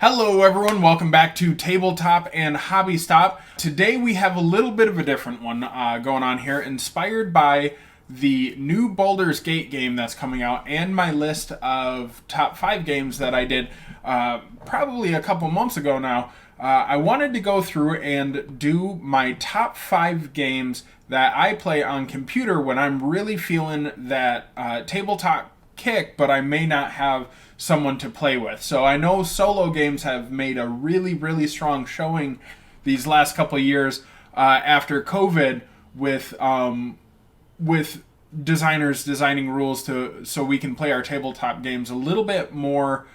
Hello everyone, welcome back to Tabletop and Hobby Stop. Today we have a little bit of a different one going on here, inspired by the new Baldur's Gate game that's coming out and my list of top 5 games that I did probably a couple months ago now. I wanted to go through and do my top 5 games that I play on computer when I'm really feeling that tabletop kick, but I may not have someone to play with. So I know solo games have made a really strong showing these last couple of years after COVID with designers designing rules so we can play our tabletop games a little bit more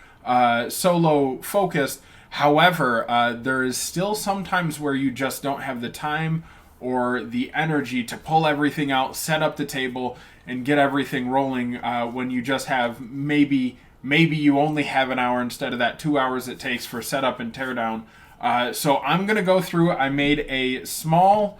solo focused. However, there is still sometimes where you just don't have the time or the energy to pull everything out, set up the table, and get everything rolling when you just have maybe you only have an hour instead of that 2 hours it takes for setup and teardown. So I'm going to go through. I made a small,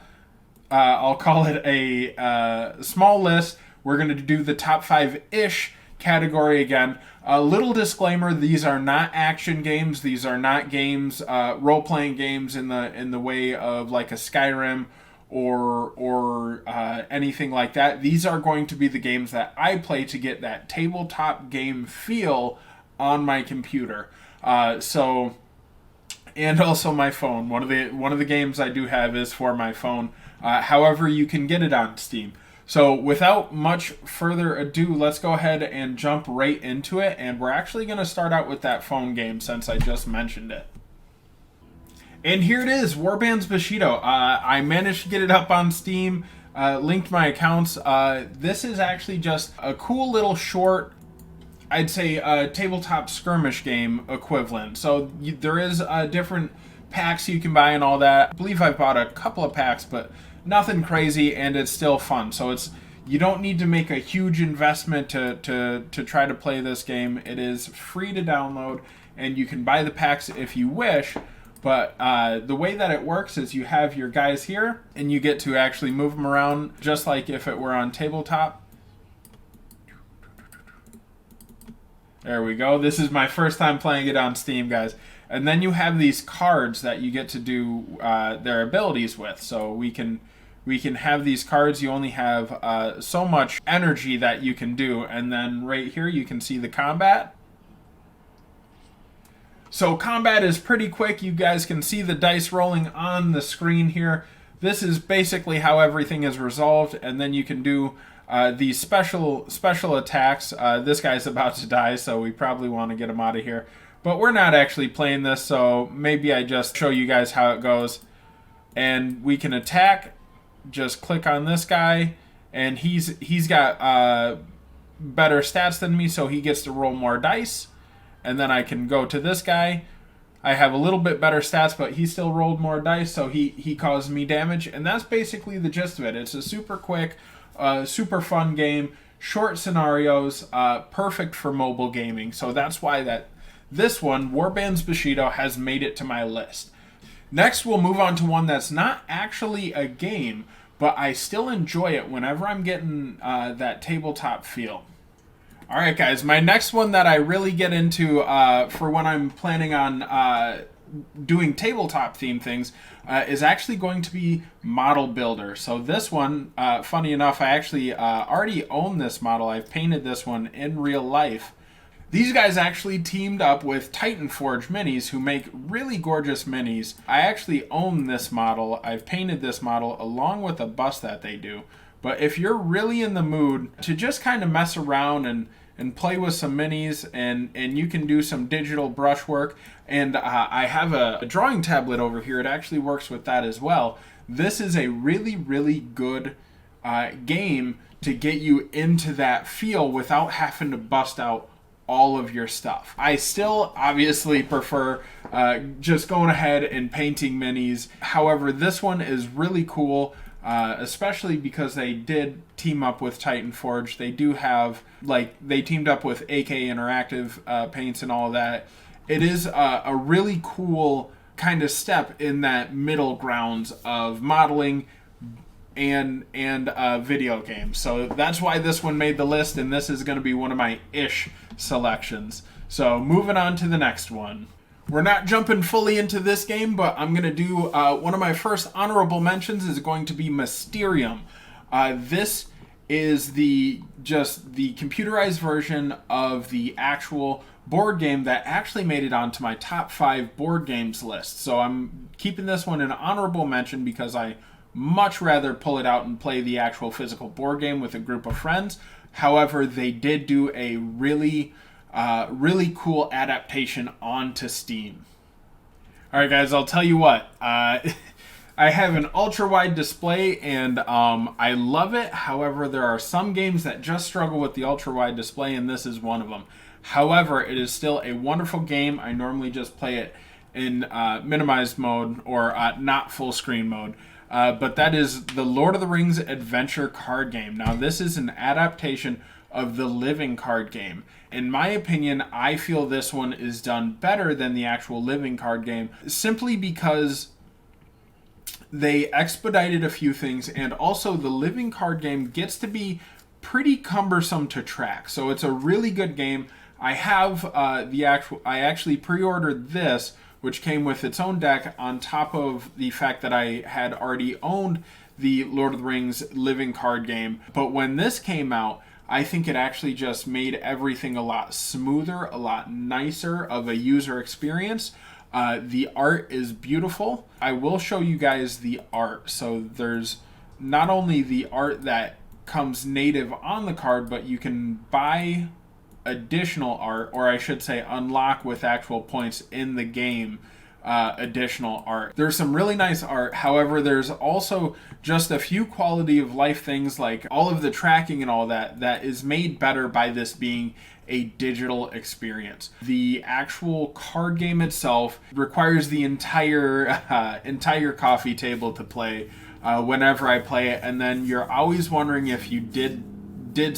I'll call it a small list. We're going to do the top 5-ish category again. A little disclaimer, these are not action games. These are not games, role-playing games in the way of like a Skyrim or anything like that. These are going to be the games that I play to get that tabletop game feel on my computer. And also my phone. One of the games I do have is for my phone. However, you can get it on Steam. So without much further ado, let's go ahead and jump right into it. And we're actually going to start out with that phone game since I just mentioned it. And here it is, Warbands Bushido. I managed to get it up on Steam, linked my accounts. This is actually just a cool little short, I'd say, tabletop skirmish game equivalent. So there is different packs you can buy and all that. I believe I bought a couple of packs, but nothing crazy, and it's still fun. So you don't need to make a huge investment to try to play this game. It is free to download, and you can buy the packs if you wish. But the way that it works is you have your guys here, and you get to actually move them around just like if it were on tabletop. There we go. This is my first time playing it on Steam, guys. And then you have these cards that you get to do their abilities with. So we can have these cards. You only have so much energy that you can do. And then right here you can see the combat. So combat is pretty quick. You guys can see the dice rolling on the screen here. This is basically how everything is resolved, and then you can do these special attacks. This guy's about to die, so we probably want to get him out of here. But we're not actually playing this, so maybe I just show you guys how it goes. And we can attack. Just click on this guy, and he's got better stats than me, so he gets to roll more dice. And then I can go to this guy. I have a little bit better stats, but he still rolled more dice, so he caused me damage. And that's basically the gist of it. It's a super quick, super fun game, short scenarios, perfect for mobile gaming. So that's why this one, Warbands Bushido, has made it to my list. Next, we'll move on to one that's not actually a game, but I still enjoy it whenever I'm getting that tabletop feel. Alright guys, my next one that I really get into for when I'm planning on doing tabletop theme things is actually going to be Model Builder. So this one, funny enough, I actually already own this model. I've painted this one in real life. These guys actually teamed up with Titan Forge Minis, who make really gorgeous minis. I actually own this model. I've painted this model along with a bust that they do. But if you're really in the mood to just kind of mess around and play with some minis, and you can do some digital brushwork, and I have a drawing tablet over here. It actually works with that as well. This is a really good game to get you into that feel without having to bust out all of your stuff. I still obviously prefer just going ahead and painting minis. However, this one is really cool. Especially because they did team up with Titan Forge. They do have, they teamed up with AK Interactive paints and all of that. It is a really cool kind of step in that middle grounds of modeling and video games. So that's why this one made the list, and this is going to be one of my ish selections. So moving on to the next one. We're not jumping fully into this game, but I'm going to do one of my first honorable mentions is going to be Mysterium. This is the computerized version of the actual board game that actually made it onto my top 5 board games list. So I'm keeping this one an honorable mention because I much rather pull it out and play the actual physical board game with a group of friends. However, they did do a really cool adaptation onto Steam. All right, guys, I'll tell you what. I have an ultra-wide display, and I love it. However, there are some games that just struggle with the ultra-wide display, and this is one of them. However, it is still a wonderful game. I normally just play it in minimized mode or not full screen mode. But that is the Lord of the Rings adventure card game. Now, this is an adaptation of the living card game. In my opinion, I feel this one is done better than the actual living card game, simply because they expedited a few things, and also the living card game gets to be pretty cumbersome to track. So it's a really good game. I have I actually pre-ordered this, which came with its own deck, on top of the fact that I had already owned the Lord of the Rings living card game. But when this came out, I think it actually just made everything a lot smoother, a lot nicer of a user experience. The art is beautiful. I will show you guys the art. So there's not only the art that comes native on the card, but you can buy additional art, or I should say unlock with actual points in the game additional art. There's some really nice art. However, there's also just a few quality of life things, like all of the tracking and all that is made better by this being a digital experience. The actual card game itself requires the entire coffee table to play whenever I play it, and then you're always wondering if you did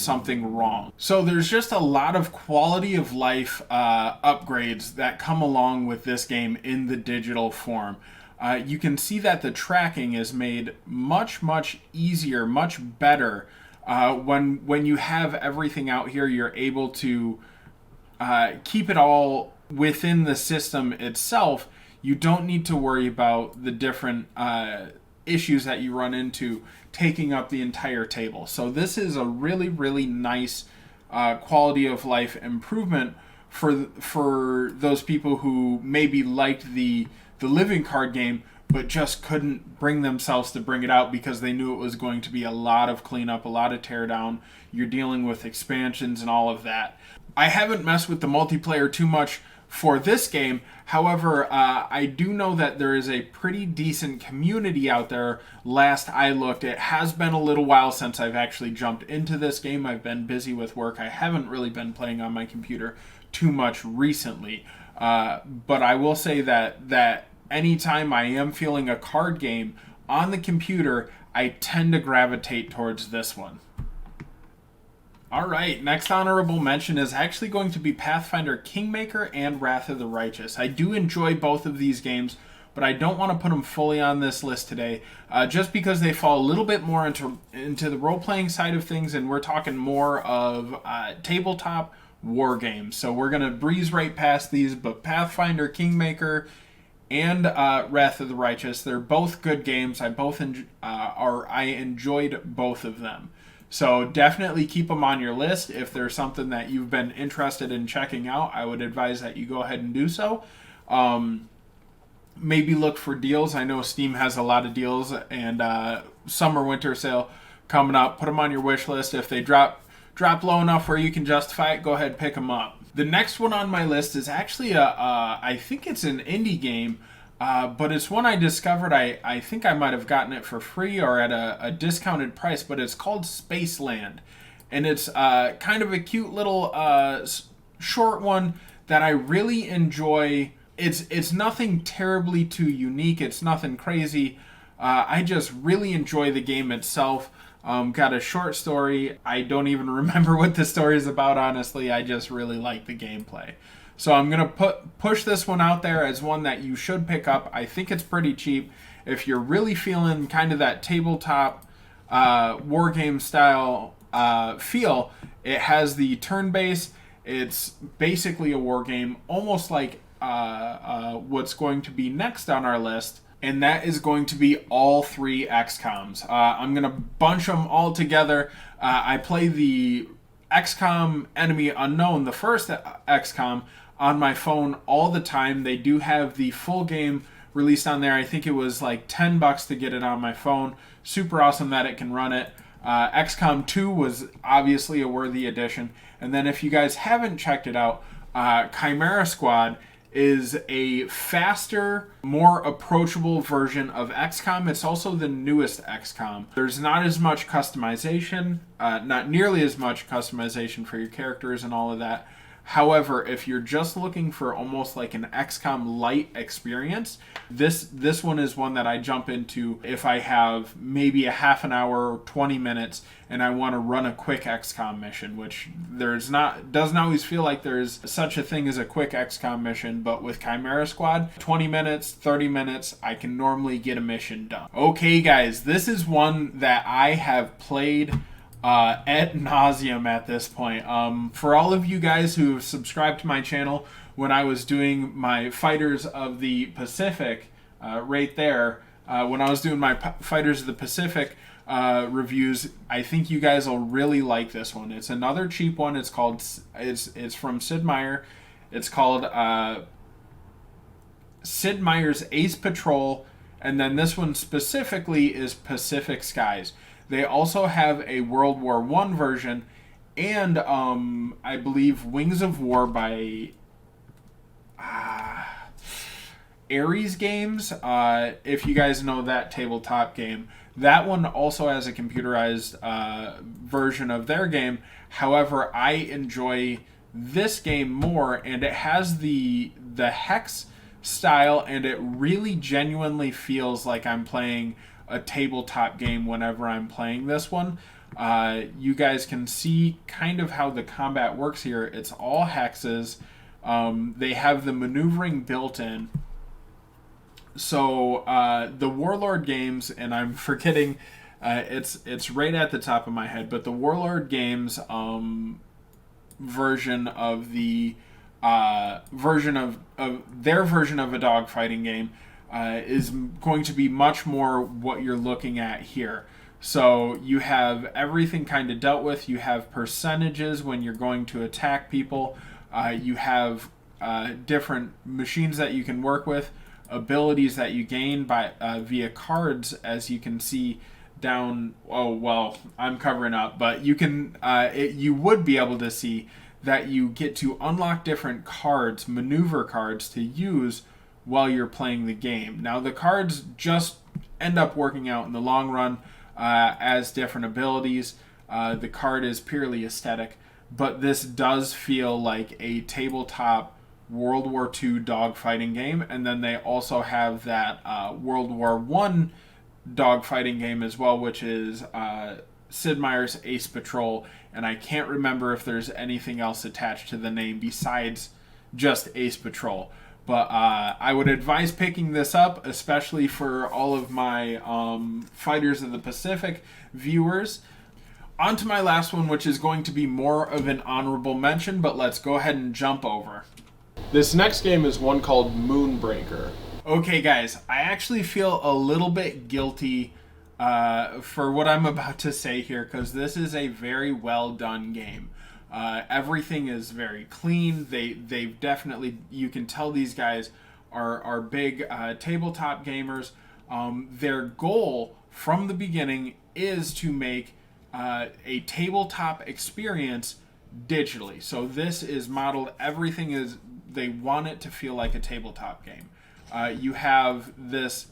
something wrong. So there's just a lot of quality of life upgrades that come along with this game in the digital form. You can see that the tracking is made much easier, much better. When you have everything out here, you're able to keep it all within the system itself. You don't need to worry about the different issues that you run into taking up the entire table. So this is a really nice quality of life improvement for those people who maybe liked the living card game but just couldn't bring themselves to bring it out because they knew it was going to be a lot of cleanup, a lot of teardown. You're dealing with expansions and all of that. I haven't messed with the multiplayer too much for this game. However, I do know that there is a pretty decent community out there. Last I looked, it has been a little while since I've actually jumped into this game. I've been busy with work. I haven't really been playing on my computer too much recently. But I will say that anytime I am feeling a card game on the computer, I tend to gravitate towards this one. Alright, next honorable mention is actually going to be Pathfinder Kingmaker and Wrath of the Righteous. I do enjoy both of these games, but I don't want to put them fully on this list today, just because they fall a little bit more into the role-playing side of things, and we're talking more of tabletop war games. So we're going to breeze right past these, but Pathfinder Kingmaker and Wrath of the Righteous, they're both good games. I enjoyed both of them. So definitely keep them on your list. If there's something that you've been interested in checking out, I would advise that you go ahead and do so. Maybe look for deals. I know Steam has a lot of deals, and summer winter sale coming up. Put them on your wish list. If they drop low enough where you can justify it, go ahead and pick them up. The next one on my list is actually I think it's an indie game. But it's one I discovered. I think I might have gotten it for free or at a discounted price, but it's called Spaceland. And it's kind of a cute little short one that I really enjoy. It's nothing terribly too unique. It's nothing crazy. I just really enjoy the game itself. Got a short story. I don't even remember what the story is about, honestly. I just really like the gameplay. So I'm going to push this one out there as one that you should pick up. I think it's pretty cheap. If you're really feeling kind of that tabletop war game style feel, it has the turn-based. It's basically a war game, almost like what's going to be next on our list, and that is going to be all 3 XCOMs. I'm going to bunch them all together. I play the XCOM Enemy Unknown, the first XCOM, on my phone all the time. They do have the full game released on there. I think it was like $10 to get it on my phone. Super awesome that it can run it. XCOM 2 was obviously a worthy addition. And then if you guys haven't checked it out, Chimera Squad is a faster, more approachable version of XCOM. It's also the newest XCOM. There's not as much customization, not nearly as much customization for your characters and all of that. However, if you're just looking for almost like an XCOM light experience, this one is one that I jump into if I have maybe a half an hour or 20 minutes and I want to run a quick XCOM mission, which doesn't always feel like there's such a thing as a quick XCOM mission, but with Chimera Squad, 20 minutes, 30 minutes, I can normally get a mission done. Okay guys, this is one that I have played ad nauseum at this point. For all of you guys who have subscribed to my channel, when I was doing my Fighters of the Pacific, right there, when I was doing my Fighters of the Pacific reviews, I think you guys will really like this one. It's another cheap one. It's from Sid Meier. It's called Sid Meier's Ace Patrol, and then this one specifically is Pacific Skies. They also have a World War I version, and I believe Wings of War by Ares Games. If you guys know that tabletop game, that one also has a computerized version of their game. However, I enjoy this game more, and it has the hex style, and it really genuinely feels like I'm playing a tabletop game whenever I'm playing this one. You guys can see kind of how the combat works here. It's all hexes. They have the maneuvering built in. So the Warlord Games, and I'm forgetting, it's right at the top of my head, but the Warlord Games version of the version of their version of a dogfighting game is going to be much more what you're looking at here. So you have everything kind of dealt with. You have percentages when you're going to attack people. You have different machines that you can work with, abilities that you gain by via cards, as you can see down. Oh well, I'm covering up, but you can you would be able to see that you get to unlock different cards, maneuver cards, to use while you're playing the game. Now the cards just end up working out in the long run as different abilities. The card is purely aesthetic, but this does feel like a tabletop World War II dogfighting game, and then they also have that World War I dogfighting game as well, which is Sid Meier's Ace Patrol, and I can't remember if there's anything else attached to the name besides just Ace Patrol. But I would advise picking this up, especially for all of my Fighters of the Pacific viewers. On to my last one, which is going to be more of an honorable mention, but let's go ahead and jump over. This next game is one called Moonbreaker. Okay, guys, I actually feel a little bit guilty for what I'm about to say here, because this is a very well done game. Everything is very clean. They've definitely, you can tell these guys are big tabletop gamers. Their goal from the beginning is to make a tabletop experience digitally. So this is modeled, everything is, they want it to feel like a tabletop game. You have this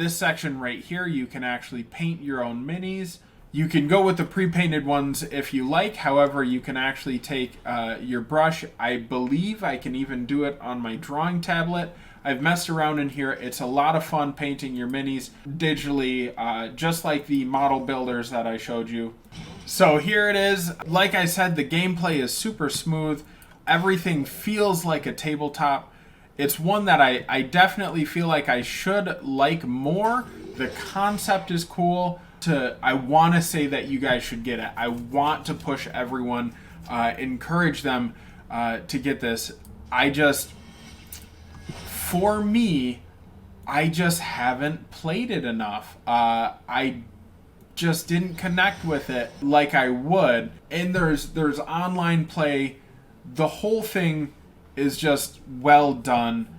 section right here. You can actually paint your own minis. You can go with the pre-painted ones if you like. However, you can actually take your brush. I believe I can even do it on my drawing tablet. I've messed around in here. It's a lot of fun painting your minis digitally, just like the model builders that I showed you. So here it is. Like I said, the gameplay is super smooth. Everything feels like a tabletop. It's one that I definitely feel like I should like more. The concept is cool. I want to say that you guys should get it. I want to push everyone, encourage them to get this. for me, I just haven't played it enough. I just didn't connect with it like I would. And there's online play. The whole thing is just well done.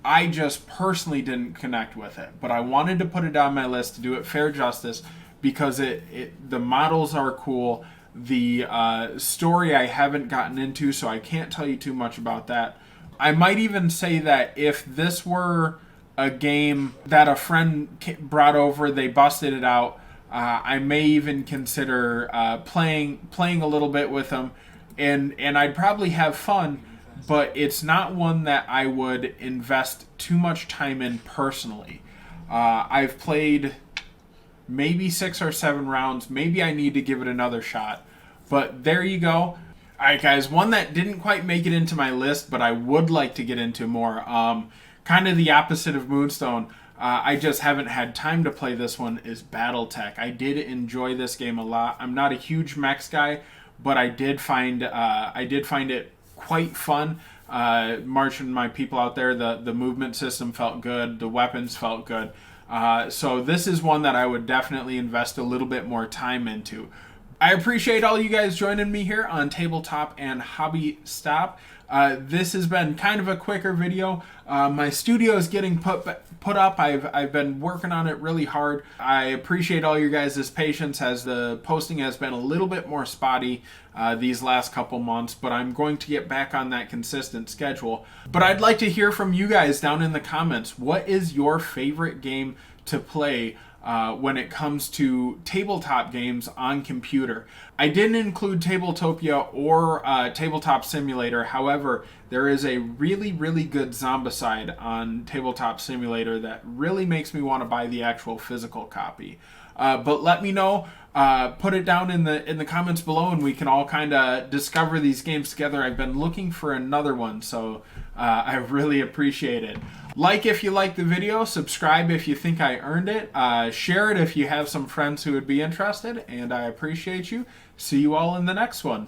I just personally didn't connect with it, but I wanted to put it on my list to do it fair justice because the models are cool. The story I haven't gotten into, so I can't tell you too much about that. I might even say that if this were a game that a friend brought over, they busted it out, I may even consider playing a little bit with them, and I'd probably have fun, but it's not one that I would invest too much time in personally. I've played maybe 6 or 7 rounds. Maybe I need to give it another shot. But there you go. Alright guys, one that didn't quite make it into my list, but I would like to get into more. Kind of the opposite of Moonstone. I just haven't had time to play this one, is BattleTech. I did enjoy this game a lot. I'm not a huge mechs guy, but I did find it quite fun. Marching my people out there, the movement system felt good, the weapons felt good. So this is one that I would definitely invest a little bit more time into. I appreciate all you guys joining me here on Tabletop and Hobby Stop. This has been kind of a quicker video. My studio is getting put up. I've been working on it really hard. I appreciate all your guys' patience as the posting has been a little bit more spotty these last couple months, but I'm going to get back on that consistent schedule. But I'd like to hear from you guys down in the comments. What is your favorite game to play when it comes to tabletop games on computer? I didn't include Tabletopia or Tabletop Simulator. However, there is a really, really good Zombicide on Tabletop Simulator that really makes me want to buy the actual physical copy. But let me know. Put it down in the comments below, and we can all kind of discover these games together. I've been looking for another one, so I really appreciate it. Like if you like the video, subscribe if you think I earned it, share it if you have some friends who would be interested, and I appreciate you. See you all in the next one.